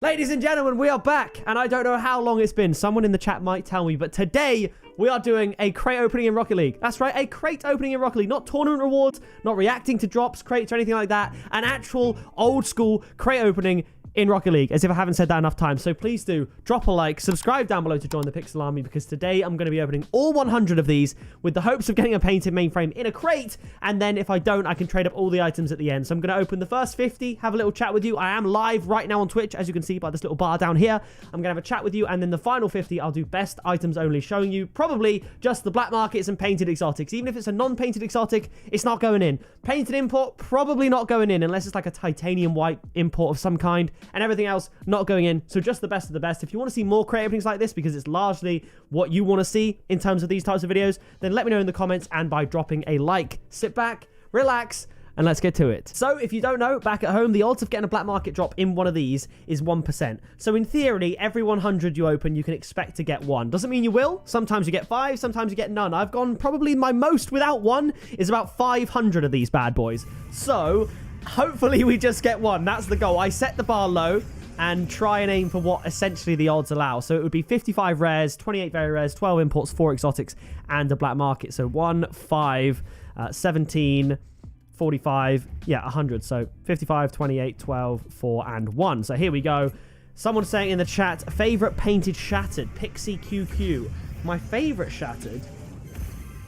Ladies and gentlemen, we are back, and I don't know how long it's been. Someone in the chat might tell me, but today we are doing a crate opening in Rocket League. That's right, a crate opening in Rocket League. Not tournament rewards, not reacting to drops, crates, or anything like that. An actual old school crate opening in Rocket League, as if I haven't said that enough times. So please do drop a like, subscribe down below to join the Pixel Army, because today I'm going to be opening all 100 of these with the hopes of getting a painted mainframe in a crate, and then if I don't, I can trade up all the items at the end. So I'm going to open the first 50, have a little chat with you. I am live right now on Twitch, as you can see by this little bar down here. I'm going to have a chat with you, and then the final 50, I'll do best items only, showing you probably just the black markets and painted exotics. Even if it's a non-painted exotic, it's not going in. Painted import, probably not going in, unless it's like a titanium white import of some kind, and everything else not going in. So just the best of the best. If you want to see more crate openings like this, because it's largely what you want to see in terms of these types of videos, then let me know in the comments and by dropping a like. Sit back, relax, and let's get to it. So if you don't know, back at home, the odds of getting a black market drop in one of these is 1%. So in theory, every 100 you open, you can expect to get one. Doesn't mean you will. Sometimes you get 5, sometimes you get none. I've gone probably my most without one is about 500 of these bad boys. So hopefully we just get one. That's the goal. I set the bar low and try and aim for what essentially the odds allow. So it would be 55 rares, 28 very rares, 12 imports, 4 exotics, and a black market. So 1, 5, 17, 45, yeah, 100. So 55, 28, 12, 4, and 1. So here we go. Someone's saying in the chat, favorite painted shattered, Pixie QQ. My favorite shattered,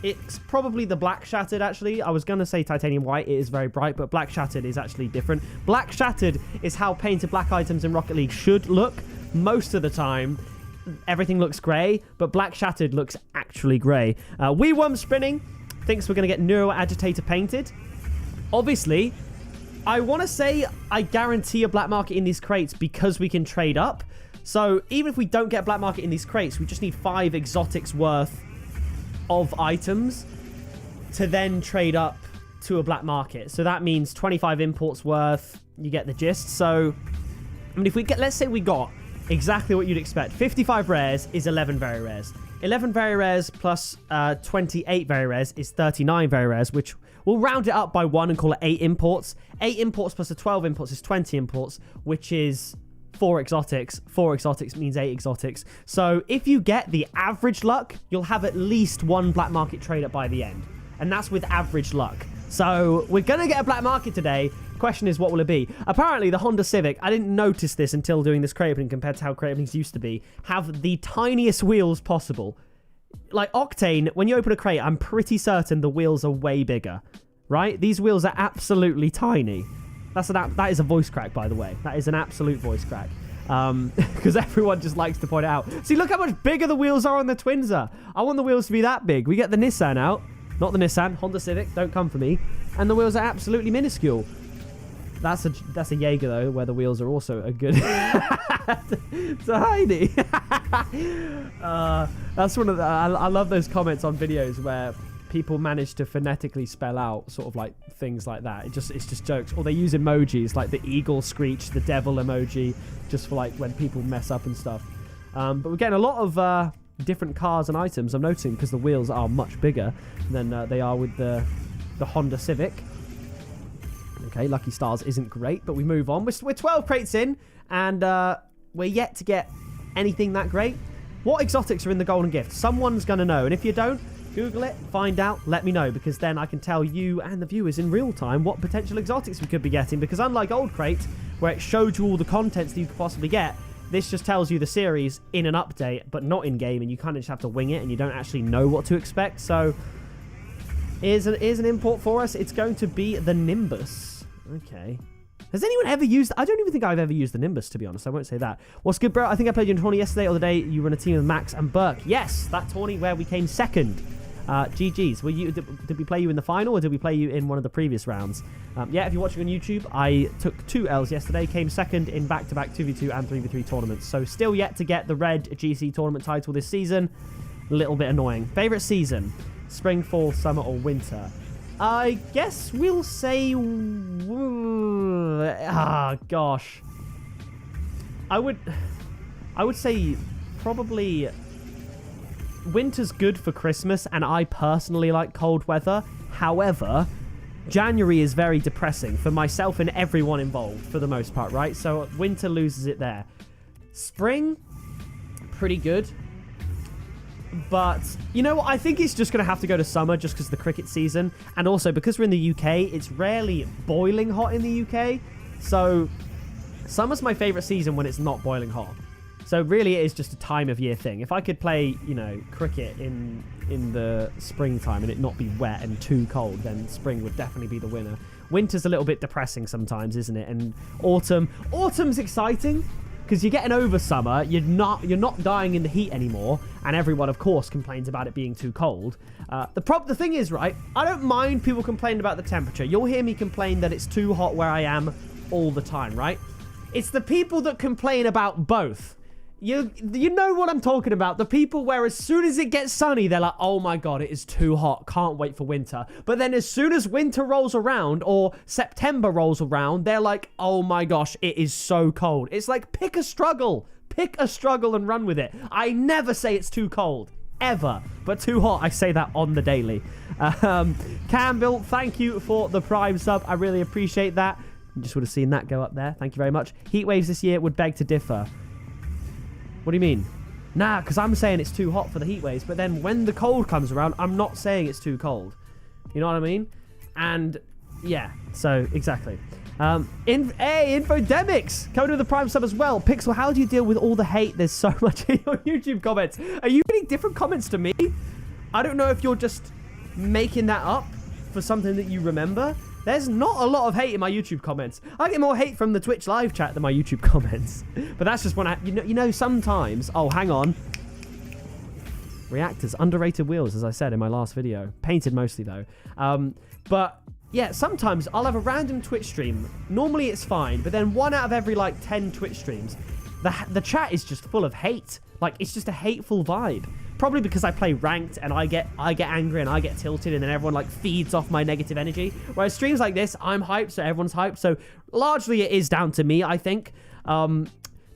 it's probably the black shattered, actually. I was going to say titanium white. It is very bright, but black shattered is actually different. Black shattered is how painted black items in Rocket League should look. Most of the time, everything looks grey, but black shattered looks actually grey. We Worm Spinning thinks we're going to get Neuro Agitator painted. Obviously, I want to say I guarantee a black market in these crates because we can trade up. So even if we don't get a black market in these crates, we just need 5 exotics worth of items to then trade up to a black market. So that means 25 imports worth. You get the gist. So I mean, if we get, let's say we got exactly what you'd expect. 55 rares is 11 very rares. 11 very rares plus 28 very rares is 39 very rares, which we'll round it up by 1 and call it 8 imports. 8 imports plus the 12 imports is 20 imports, which is 4 exotics. 4 exotics means 8 exotics. So if you get the average luck, you'll have at least 1 black market trade up by the end. And that's with average luck. So we're going to get a black market today. Question is, what will it be? Apparently, the Honda Civic, I didn't notice this until doing this crate opening compared to how crate openings used to be, have the tiniest wheels possible. Like Octane, when you open a crate, I'm pretty certain the wheels are way bigger, right? These wheels are absolutely tiny. That is a voice crack, by the way. That is an absolute voice crack. Because everyone just likes to point it out. See, look how much bigger the wheels are on the Twinzer. I want the wheels to be that big. We get the Nissan out. Not the Nissan, Honda Civic. Don't come for me. And the wheels are absolutely minuscule. That's a Jaeger, though, where the wheels are also a good... tiny. That's one of the... I love those comments on videos where people manage to phonetically spell out sort of like things like that. It's just jokes. Or they use emojis like the eagle screech, the devil emoji, just for like when people mess up and stuff. But we're getting a lot of different cars and items, I'm noticing, because the wheels are much bigger than they are with the Honda Civic. Okay, Lucky Stars isn't great, but we move on. We're 12 crates in, and we're yet to get anything that great. What exotics are in the golden gift? Someone's going to know, and if you don't, Google it, find out, let me know, because then I can tell you and the viewers in real time what potential exotics we could be getting, because unlike old crate, where it showed you all the contents that you could possibly get, this just tells you the series in an update, but not in-game, and you kind of just have to wing it, and you don't actually know what to expect. So, here's an import for us. It's going to be the Nimbus. Okay. Has anyone ever used... I don't even think I've ever used the Nimbus, to be honest. I won't say that. What's good, bro? I think I played you in a tourney yesterday or the day you run a team with Max and Burke. Yes, that tourney where we came second. GG's. Did we play you in the final, or did we play you in one of the previous rounds? Yeah, if you're watching on YouTube, I took 2 L's yesterday, came second in back-to-back 2v2 and 3v3 tournaments. So still yet to get the red GC tournament title this season. A little bit annoying. Favorite season? Spring, fall, summer, or winter? I guess we'll say... gosh. I would say probably... Winter's good for Christmas, and I personally like cold weather. However, January is very depressing for myself and everyone involved for the most part, right? So winter loses it there. Spring, pretty good. But, you know what? I think it's just going to have to go to summer just because of the cricket season. And also, because we're in the UK, it's rarely boiling hot in the UK. So, summer's my favourite season when it's not boiling hot. So, really, it is just a time of year thing. If I could play, you know, cricket in the springtime and it not be wet and too cold, then spring would definitely be the winner. Winter's a little bit depressing sometimes, isn't it? And autumn's exciting. Because you're getting over summer, you're not dying in the heat anymore, and everyone, of course, complains about it being too cold. The thing is, right, I don't mind people complaining about the temperature. You'll hear me complain that it's too hot where I am all the time, right? It's the people that complain about both. You know what I'm talking about. The people where as soon as it gets sunny, they're like, oh my God, it is too hot. Can't wait for winter. But then as soon as winter rolls around or September rolls around, they're like, oh my gosh, it is so cold. It's like, pick a struggle. Pick a struggle and run with it. I never say it's too cold. Ever. But too hot, I say that on the daily. Campbell, thank you for the Prime sub. I really appreciate that. You just would have seen that go up there. Thank you very much. Heat waves this year would beg to differ. What do you mean? Nah, because I'm saying it's too hot for the heat waves, but then when the cold comes around, I'm not saying it's too cold. You know what I mean? And yeah, so exactly. Infodemics coming with the Prime sub as well. Pixel, how do you deal with all the hate? There's so much in your YouTube comments. Are you getting different comments to me? I don't know if you're just making that up for something that you remember. There's not a lot of hate in my YouTube comments. I get more hate from the Twitch live chat than my YouTube comments. But that's just when you know, sometimes... Oh, hang on. Reactors, underrated wheels, as I said in my last video. Painted mostly, though. But, yeah, sometimes I'll have a random Twitch stream. Normally it's fine, but then 1 out of every, like, 10 Twitch streams, the chat is just full of hate. Like, it's just a hateful vibe. Probably because I play ranked and I get angry and I get tilted and then everyone like feeds off my negative energy. Whereas streams like this, I'm hyped, so everyone's hyped. So largely it is down to me, I think. But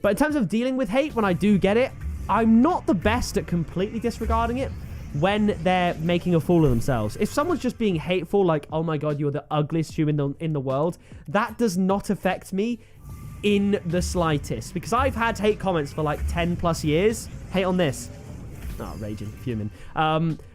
in terms of dealing with hate, when I do get it, I'm not the best at completely disregarding it when they're making a fool of themselves. If someone's just being hateful, like, oh my God, you're the ugliest human in the world, that does not affect me in the slightest. Because I've had hate comments for like 10 plus years. Hate on this. Oh, raging, fuming.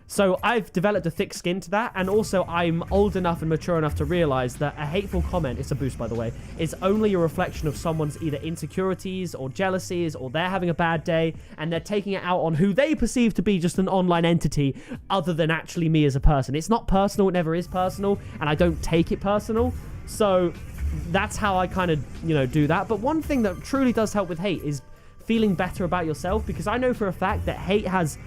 So I've developed a thick skin to that, and also I'm old enough and mature enough to realize that a hateful comment, it's a boost by the way, is only a reflection of someone's either insecurities or jealousies, or they're having a bad day and they're taking it out on who they perceive to be just an online entity other than actually me as a person. It's not personal, it never is personal, and I don't take it personal. So that's how I kind of, you know, do that. But one thing that truly does help with hate is feeling better about yourself, because I know for a fact that hate has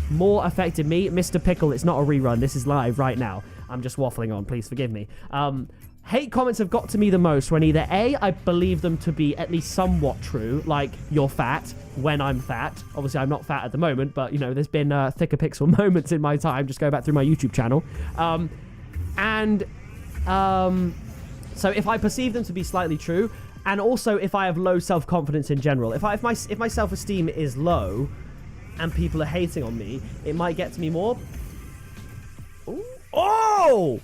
more affected me. Mr. Pickle, it's not a rerun. This is live right now. I'm just waffling on. Please forgive me. Hate comments have got to me the most when either A, I believe them to be at least somewhat true, like you're fat when I'm fat. Obviously, I'm not fat at the moment, but, you know, there's been thicker pixel moments in my time. Just go back through my YouTube channel. So if I perceive them to be slightly true, and also if I have low self-confidence in general, if my self-esteem is low and people are hating on me, it might get to me more. Ooh.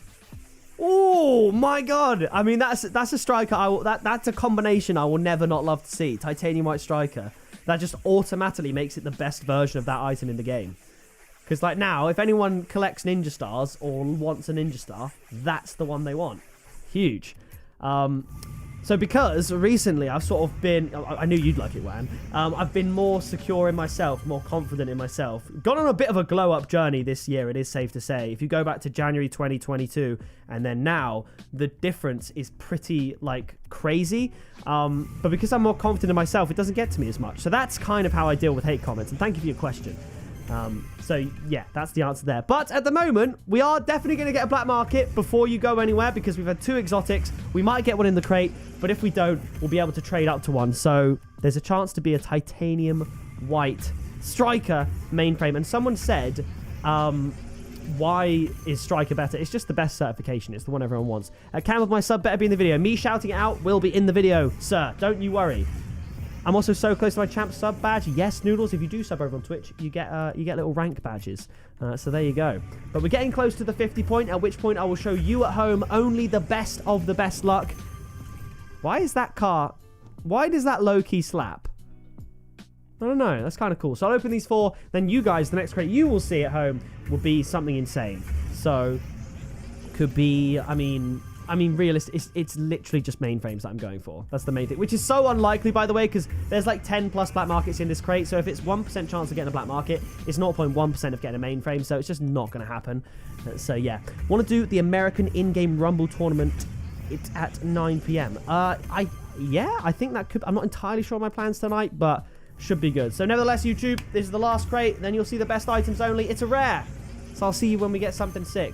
Oh my God. I mean, that's a striker. That's a combination I will never not love to see. Titanium White Striker. That just automatically makes it the best version of that item in the game. Because like now, if anyone collects ninja stars or wants a ninja star, that's the one they want. Huge. So because recently I've sort of been, I knew you'd like it, Wan. I've been more secure in myself, more confident in myself. Gone on a bit of a glow up journey this year, it is safe to say. If you go back to January 2022 and then now, the difference is pretty like crazy. But because I'm more confident in myself, it doesn't get to me as much. So that's kind of how I deal with hate comments. And thank you for your question. So yeah, that's the answer there. But at the moment, we are definitely going to get a black market before you go anywhere, because we've had 2 exotics. We might get one in the crate, but if we don't, we'll be able to trade up to one. So there's a chance to be a titanium white striker mainframe. And someone said, why is striker better? It's just the best certification. It's the one everyone wants. Cam with my sub better be in the video. Me shouting it out will be in the video, sir. Don't you worry. I'm also so close to my champ sub badge. Yes, Noodles, if you do sub over on Twitch, you get little rank badges. So there you go. But we're getting close to the 50 point, at which point I will show you at home only the best of the best luck. Why is that car... Why does that low-key slap? I don't know. That's kind of cool. So I'll open these 4. Then you guys, the next crate you will see at home will be something insane. So, could be... I mean, realistic. It's literally just mainframes that I'm going for. That's the main thing. Which is so unlikely, by the way, because there's like 10 plus black markets in this crate. So if it's 1% chance of getting a black market, it's 0.1% of getting a mainframe. So it's just not going to happen. So yeah. Want to do the American in-game Rumble tournament. It's at 9 p.m. Yeah, I think that could... I'm not entirely sure of my plans tonight, but should be good. So nevertheless, YouTube, this is the last crate. Then you'll see the best items only. It's a rare. So I'll see you when we get something sick.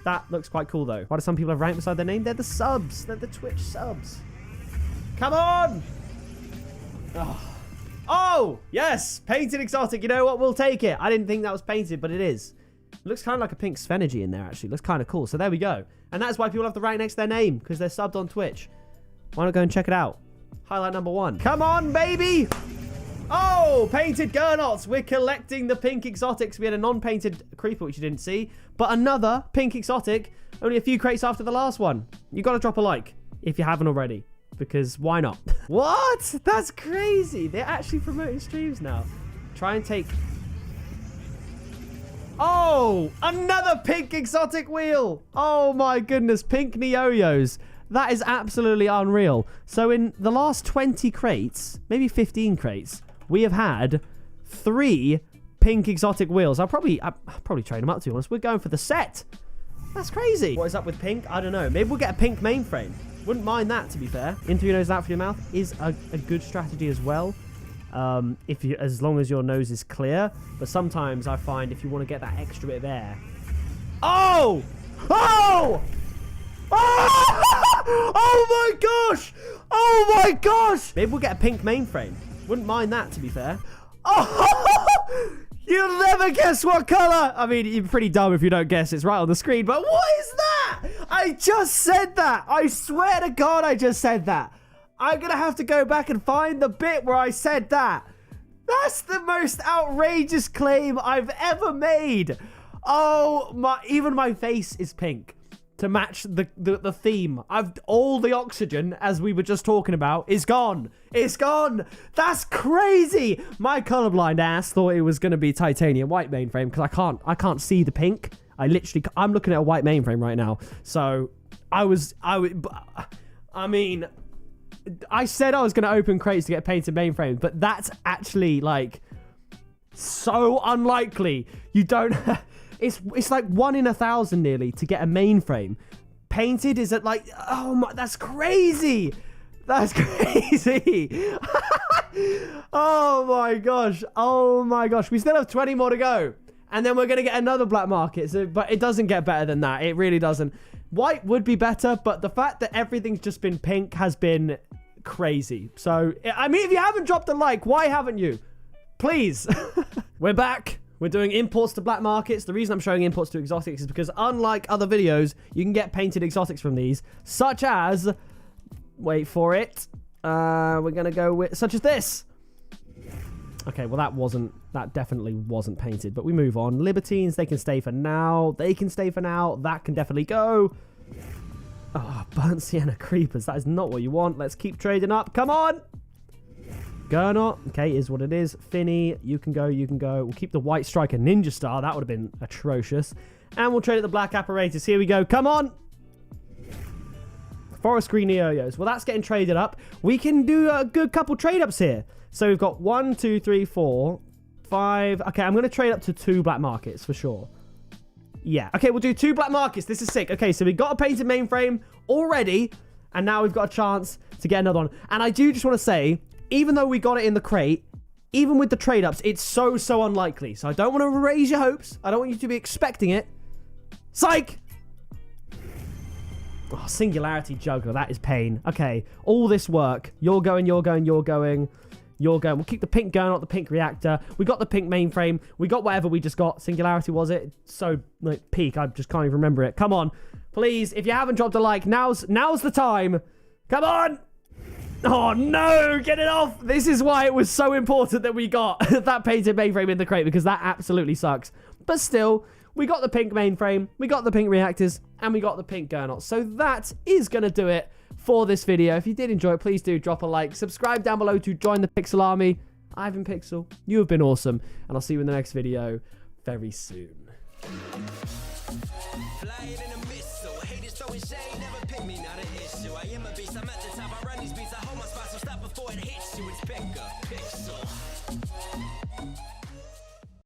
That looks quite cool, though. Why do some people have rank beside their name? They're the subs. They're the Twitch subs. Come on! Oh, yes! Painted exotic. You know what? We'll take it. I didn't think that was painted, but it is. It looks kind of like a pink Svenergy in there, actually. Looks kind of cool. So there we go. And that's why people have the rank next to their name, because they're subbed on Twitch. Why not go and check it out? Highlight number 1. Come on, baby! Oh, painted Gurnots. We're collecting the pink exotics. We had a non-painted creeper, which you didn't see. But another pink exotic. Only a few crates after the last one. You got to drop a like if you haven't already. Because why not? What? That's crazy. They're actually promoting streams now. Try and take... Oh, another pink exotic wheel. Oh my goodness, pink Neoyos. That is absolutely unreal. So in the last 20 crates, maybe 15 crates, we have had 3 pink exotic wheels. I'll probably trade them up, to be honest. We're going for the set. That's crazy. What is up with pink? I don't know. Maybe we'll get a pink mainframe. Wouldn't mind that, to be fair. Into your nose, out for your mouth is a good strategy as well. As long as your nose is clear. But sometimes I find if you want to get that extra bit of air. Oh! Oh! Oh! Oh my gosh! Oh my gosh! Maybe we'll get a pink mainframe. Wouldn't mind that, to be fair. Oh! You'll never guess what color! I mean, you're pretty dumb if you don't guess. It's right on the screen. But what is that? I just said that. I swear to God I just said that. I'm going to have to go back and find the bit where I said that. That's the most outrageous claim I've ever made. Oh, even my face is pink to match the theme. All the oxygen, as we were just talking about, is gone. It's gone. That's crazy. My colorblind ass thought it was going to be titanium white mainframe because I can't see the pink. I'm looking at a white mainframe right now. So I mean, I said I was going to open crates to get painted mainframes, but that's actually like so unlikely. You don't. It's like 1 in 1,000 nearly to get a mainframe. Painted is at like, oh my, that's crazy. That's crazy. Oh my gosh. Oh my gosh. We still have 20 more to go. And then we're going to get another black market. But it doesn't get better than that. It really doesn't. White would be better, but the fact that everything's just been pink has been crazy. So, I mean, if you haven't dropped a like, why haven't you? Please. We're back. We're doing imports to black markets. The reason I'm showing imports to exotics is because unlike other videos, you can get painted exotics from these, such as, wait for it. We're going to go with, such as this. Okay, well, that definitely wasn't painted, but we move on. Libertines, they can stay for now. They can stay for now. That can definitely go. Oh, burnt sienna creepers. That is not what you want. Let's keep trading up. Come on. Gurnot. Okay, is what it is. Finny, you can go, you can go. We'll keep the white striker ninja star. That would have been atrocious. And we'll trade at the black apparatus. Here we go. Come on. Forest green Neoyos. Well, that's getting traded up. We can do a good couple trade ups here. So we've got 1, 2, 3, 4, 5. Okay, I'm going to trade up to 2 black markets for sure. Yeah. Okay, we'll do 2 black markets. This is sick. Okay, so we got a painted mainframe already. And now we've got a chance to get another one. And I do just want to say, even though we got it in the crate, even with the trade ups, it's so unlikely. So I don't want to raise your hopes. I don't want you to be expecting it. Psych! Oh, singularity juggler. That is pain. Okay, all this work. You're going, you're going, you're going. You're going. We'll keep the pink gun, not the pink reactor. We got the pink mainframe. We got whatever we just got. Singularity, was it? So, like, peak. I just can't even remember it. Come on. Please, if you haven't dropped a like, now's the time. Come on. Oh, no, get it off. This is why it was so important that we got that painted mainframe in the crate, because that absolutely sucks. But still, we got the pink mainframe, we got the pink reactors, and we got the pink gurnot. So that is going to do it for this video. If you did enjoy it, please do drop a like. Subscribe down below to join the Pixel Army. I've been Pixel. You have been awesome. And I'll see you in the next video very soon. Flying in a missile, haters throwing shade, never pick me, not an issue. I am a beast, I'm at the top, I run these beats, I hold my spot, so stop before it hits.